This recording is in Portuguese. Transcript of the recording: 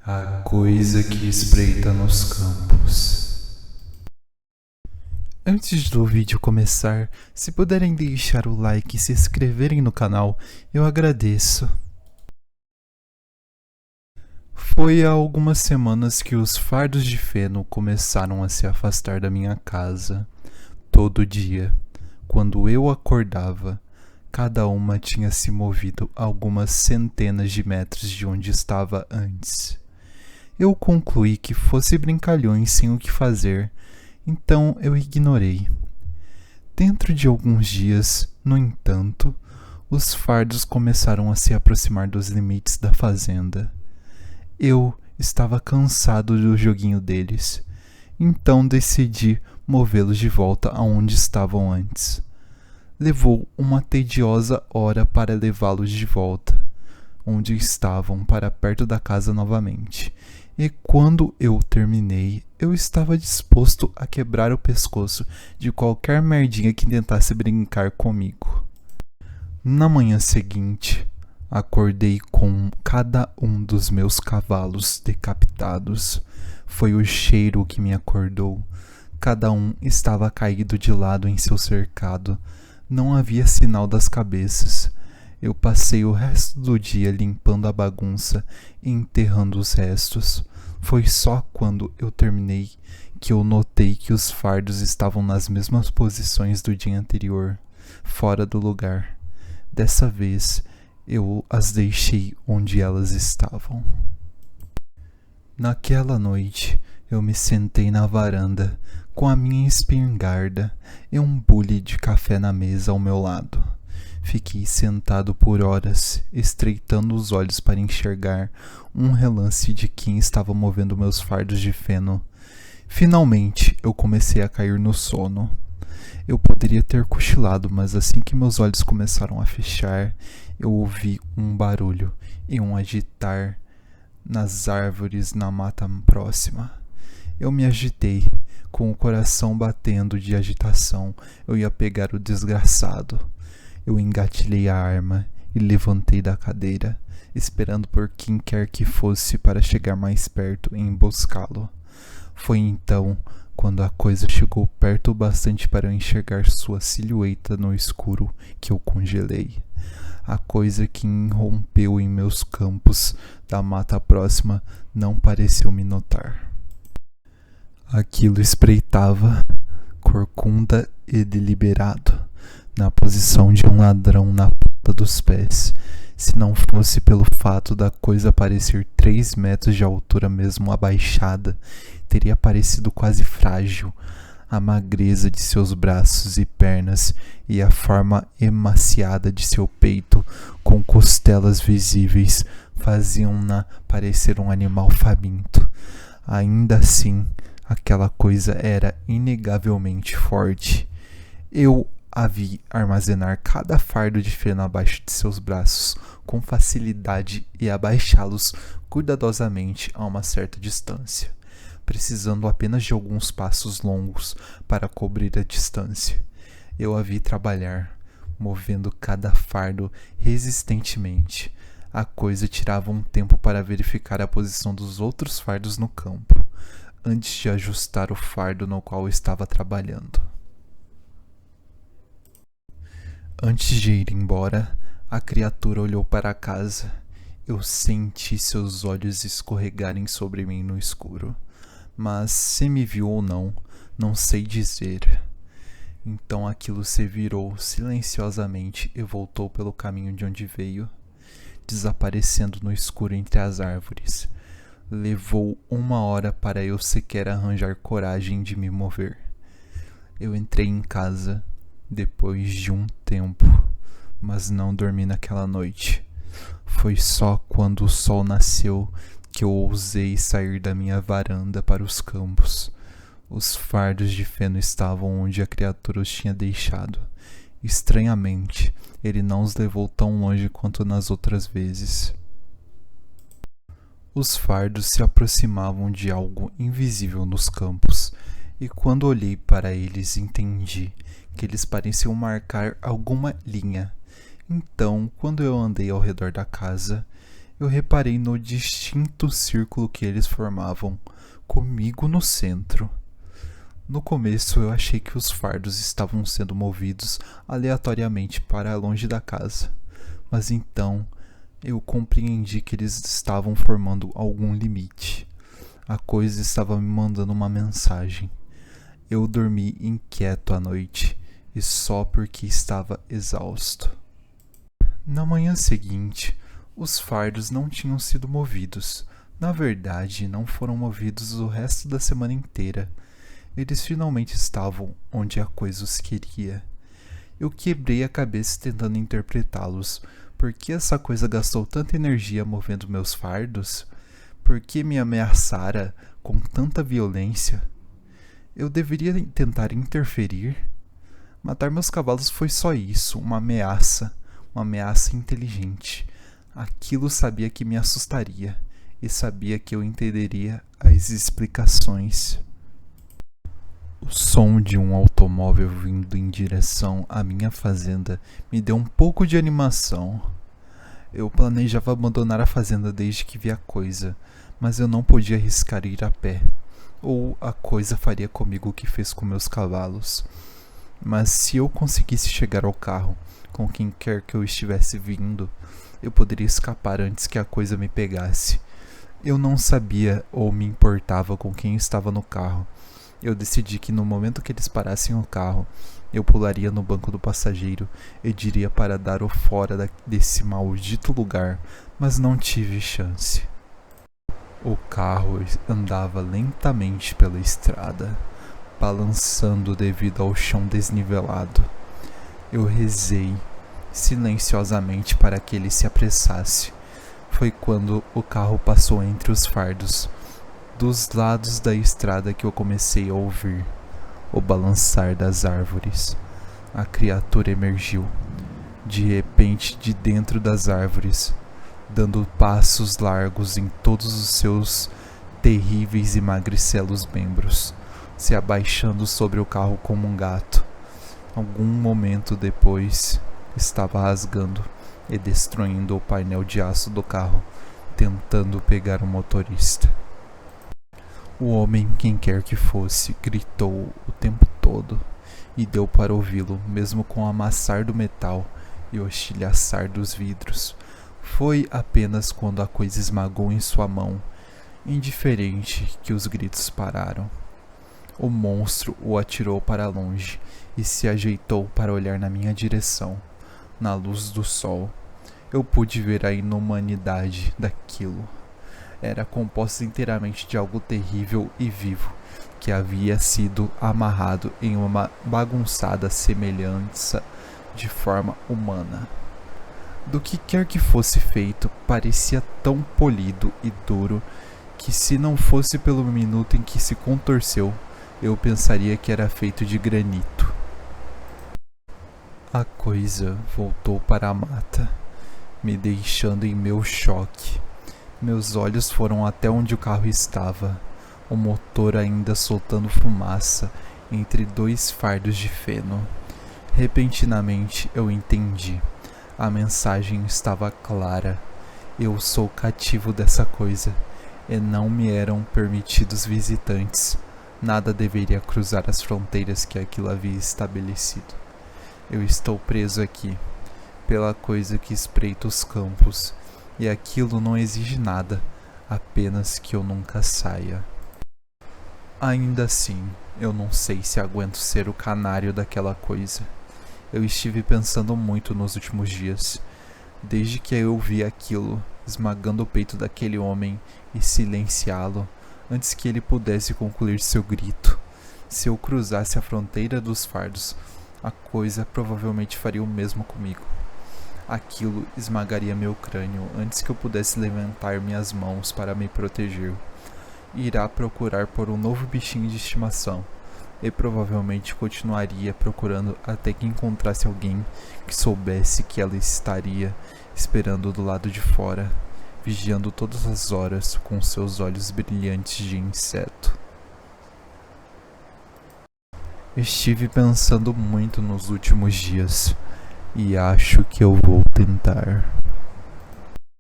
A coisa que espreita nos campos. Antes do vídeo começar, se puderem deixar o like e se inscreverem no canal, eu agradeço. Foi há algumas semanas que os fardos de feno começaram a se afastar da minha casa. Todo dia, quando eu acordava, cada uma tinha se movido algumas centenas de metros de onde estava antes. Eu concluí que fosse brincalhões sem o que fazer, então eu ignorei. Dentro de alguns dias, no entanto, os fardos começaram a se aproximar dos limites da fazenda. Eu estava cansado do joguinho deles, então decidi movê-los de volta aonde estavam antes. Levou uma tediosa hora para levá-los de volta, onde estavam, para perto da casa novamente. E quando eu terminei, eu estava disposto a quebrar o pescoço de qualquer merdinha que tentasse brincar comigo. Na manhã seguinte, acordei com cada um dos meus cavalos decapitados. Foi o cheiro que me acordou. Cada um estava caído de lado em seu cercado. Não havia sinal das cabeças. Eu passei o resto do dia limpando a bagunça e enterrando os restos. Foi só quando eu terminei que eu notei que os fardos estavam nas mesmas posições do dia anterior, fora do lugar. Dessa vez, eu as deixei onde elas estavam. Naquela noite, eu me sentei na varanda, com a minha espingarda e um bule de café na mesa ao meu lado. Fiquei sentado por horas, estreitando os olhos para enxergar um relance de quem estava movendo meus fardos de feno. Finalmente, eu comecei a cair no sono. Eu poderia ter cochilado, mas assim que meus olhos começaram a fechar, eu ouvi um barulho e um agitar nas árvores na mata próxima. Eu me agitei, com o coração batendo de agitação. Eu ia pegar o desgraçado. Eu engatilhei a arma e levantei da cadeira, esperando por quem quer que fosse para chegar mais perto e emboscá-lo. Foi então, quando a coisa chegou perto o bastante para eu enxergar sua silhueta no escuro, que eu congelei. A coisa que irrompeu em meus campos da mata próxima não pareceu me notar. Aquilo espreitava, corcunda e deliberado, na posição de um ladrão na ponta dos pés. Se não fosse pelo fato da coisa parecer 3 metros de altura mesmo abaixada, teria parecido quase frágil. A magreza de seus braços e pernas e a forma emaciada de seu peito, com costelas visíveis, faziam-na parecer um animal faminto. Ainda assim, aquela coisa era inegavelmente forte. Eu a vi armazenar cada fardo de feno abaixo de seus braços com facilidade e abaixá-los cuidadosamente a uma certa distância, precisando apenas de alguns passos longos para cobrir a distância. Eu a vi trabalhar, movendo cada fardo resistentemente. A coisa tirava um tempo para verificar a posição dos outros fardos no campo, antes de ajustar o fardo no qual estava trabalhando. Antes de ir embora, a criatura olhou para a casa. Eu senti seus olhos escorregarem sobre mim no escuro, mas se me viu ou não, não sei dizer. Então aquilo se virou silenciosamente e voltou pelo caminho de onde veio, desaparecendo no escuro entre as árvores. Levou 1 hora para eu sequer arranjar coragem de me mover. Eu entrei em casa depois de um tempo, mas não dormi naquela noite. Foi só quando o sol nasceu que eu ousei sair da minha varanda para os campos. Os fardos de feno estavam onde a criatura os tinha deixado. Estranhamente, ele não os levou tão longe quanto nas outras vezes. Os fardos se aproximavam de algo invisível nos campos, e quando olhei para eles entendi que eles pareciam marcar alguma linha. Então, quando eu andei ao redor da casa, Eu reparei no distinto círculo que eles formavam, comigo no centro. No começo eu achei que os fardos estavam sendo movidos aleatoriamente para longe da casa, mas então eu compreendi que eles estavam formando algum limite. A coisa estava me mandando uma mensagem. Eu dormi inquieto à noite, e só porque estava exausto. Na manhã seguinte, os fardos não tinham sido movidos. Na verdade, não foram movidos o resto da semana inteira. Eles finalmente estavam onde a coisa os queria. Eu quebrei a cabeça tentando interpretá-los. Por que essa coisa gastou tanta energia movendo meus fardos? Por que me ameaçara com tanta violência? Eu deveria tentar interferir? Matar meus cavalos foi só isso, uma ameaça inteligente. Aquilo sabia que me assustaria e sabia que eu entenderia as explicações. O som de um automóvel vindo em direção à minha fazenda me deu um pouco de animação. Eu planejava abandonar a fazenda desde que vi a coisa, mas eu não podia arriscar ir a pé, ou a coisa faria comigo o que fez com meus cavalos. Mas se eu conseguisse chegar ao carro, com quem quer que eu estivesse vindo, eu poderia escapar antes que a coisa me pegasse. Eu não sabia ou me importava com quem estava no carro. Eu decidi que no momento que eles parassem o carro, eu pularia no banco do passageiro e diria para dar o fora desse maldito lugar, mas não tive chance. O carro andava lentamente pela estrada, balançando devido ao chão desnivelado. Eu rezei silenciosamente para que ele se apressasse. Foi quando o carro passou entre os fardos, dos lados da estrada, que eu comecei a ouvir o balançar das árvores. A criatura emergiu, de repente, de dentro das árvores, dando passos largos em todos os seus terríveis e magricelos membros, se abaixando sobre o carro como um gato. Algum momento depois, estava rasgando e destruindo o painel de aço do carro, tentando pegar o motorista. O homem, quem quer que fosse, gritou o tempo todo, e deu para ouvi-lo, mesmo com o amassar do metal e o estilhaçar dos vidros. Foi apenas quando a coisa esmagou em sua mão, indiferente, que os gritos pararam. O monstro o atirou para longe e se ajeitou para olhar na minha direção. Na luz do sol, eu pude ver a inumanidade daquilo. Era composta inteiramente de algo terrível e vivo, que havia sido amarrado em uma bagunçada semelhança de forma humana. Do que quer que fosse feito, parecia tão polido e duro que, se não fosse pelo minuto em que se contorceu, eu pensaria que era feito de granito. A coisa voltou para a mata, me deixando em meu choque. Meus olhos foram até onde o carro estava, o motor ainda soltando fumaça entre dois fardos de feno. Repentinamente eu entendi. A mensagem estava clara. Eu sou cativo dessa coisa, e não me eram permitidos visitantes. Nada deveria cruzar as fronteiras que aquilo havia estabelecido. Eu estou preso aqui, pela coisa que espreita os campos, e aquilo não exige nada, apenas que eu nunca saia. Ainda assim, eu não sei se aguento ser o canário daquela coisa. Eu estive pensando muito nos últimos dias, desde que eu vi aquilo, esmagando o peito daquele homem e silenciá-lo, antes que ele pudesse concluir seu grito. Se eu cruzasse a fronteira dos fardos, a coisa provavelmente faria o mesmo comigo. Aquilo esmagaria meu crânio antes que eu pudesse levantar minhas mãos para me proteger. Irá procurar por um novo bichinho de estimação, e provavelmente continuaria procurando até que encontrasse alguém que soubesse que ela estaria esperando do lado de fora, vigiando todas as horas com seus olhos brilhantes de inseto. Estive pensando muito nos últimos dias, e acho que eu vou tentar.